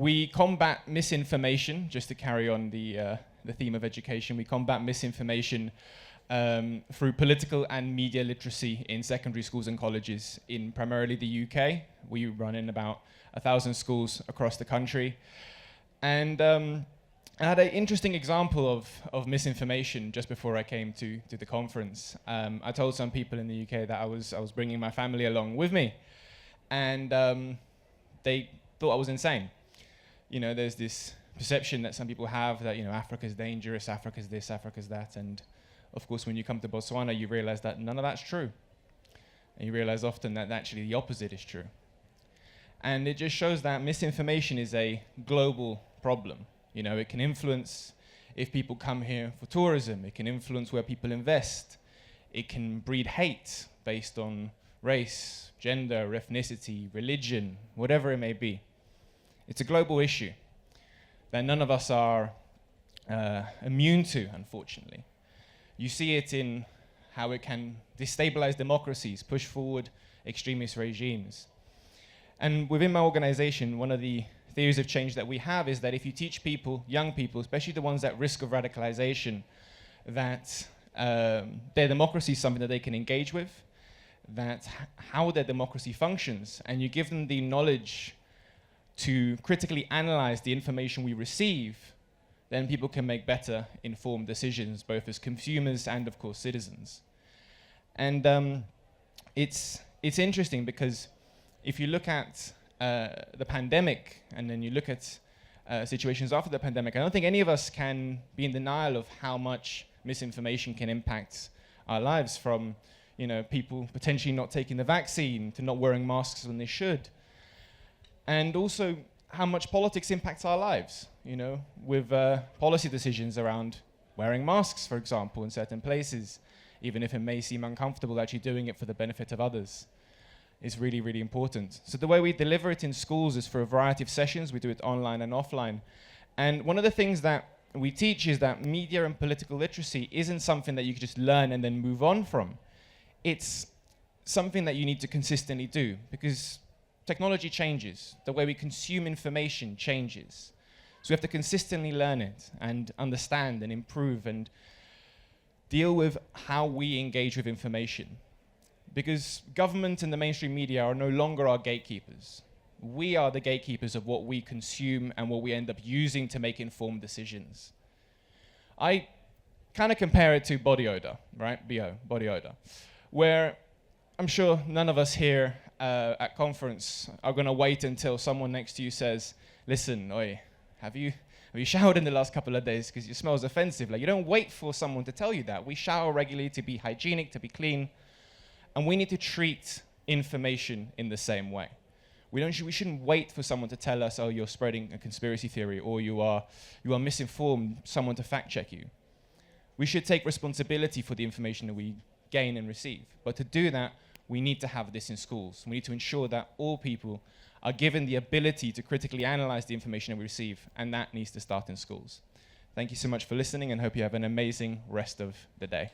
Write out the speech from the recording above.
We combat misinformation, just to carry on the theme of education. We combat misinformation through political and media literacy in secondary schools and colleges in primarily the UK. We run in about 1,000 schools across the country. And I had an interesting example of misinformation just before I came to the conference. I told some people in the UK that I was bringing my family along with me, and they thought I was insane. You know, there's this perception that some people have that, you know, Africa's dangerous, Africa's this, Africa's that, and of course when you come to Botswana you realize that none of that's true. And you realize often that actually the opposite is true. And it just shows that misinformation is a global problem. You know, it can influence if people come here for tourism, it can influence where people invest, it can breed hate based on race, gender, ethnicity, religion, whatever it may be. It's a global issue that none of us are immune to, unfortunately. You see it in how it can destabilize democracies, push forward extremist regimes. And within my organization, one of the theories of change that we have is that if you teach people, young people, especially the ones at risk of radicalization, that their democracy is something that they can engage with, that how their democracy functions, and you give them the knowledge to critically analyze the information we receive, then people can make better informed decisions, both as consumers and, of course, citizens. And it's interesting because if you look at the pandemic and then you look at situations after the pandemic, I don't think any of us can be in denial of how much misinformation can impact our lives, from, you know, people potentially not taking the vaccine to not wearing masks when they should. And also how much politics impacts our lives, you know, with policy decisions around wearing masks, for example, in certain places, even if it may seem uncomfortable, actually doing it for the benefit of others is really, really important. So the way we deliver it in schools is for a variety of sessions. We do it online and offline. And one of the things that we teach is that media and political literacy isn't something that you can just learn and then move on from. It's something that you need to consistently do, because technology changes. The way we consume information changes. So we have to consistently learn it and understand and improve and deal with how we engage with information. Because government and the mainstream media are no longer our gatekeepers. We are the gatekeepers of what we consume and what we end up using to make informed decisions. I kind of compare it to body odor, right? BO, body odor, where I'm sure none of us here at conference are going to wait until someone next to you says, listen, oi, have you showered in the last couple of days because your smell's offensive? Like, you don't wait for someone to tell you that. We shower regularly to be hygienic, to be clean, and we need to treat information in the same way. We shouldn't wait for someone to tell us, oh, you're spreading a conspiracy theory, or you are misinformed, someone to fact check you. We should take responsibility for the information that we gain and receive. But to do that, we need to have this in schools. We need to ensure that all people are given the ability to critically analyze the information that we receive, and that needs to start in schools. Thank you so much for listening, and hope you have an amazing rest of the day.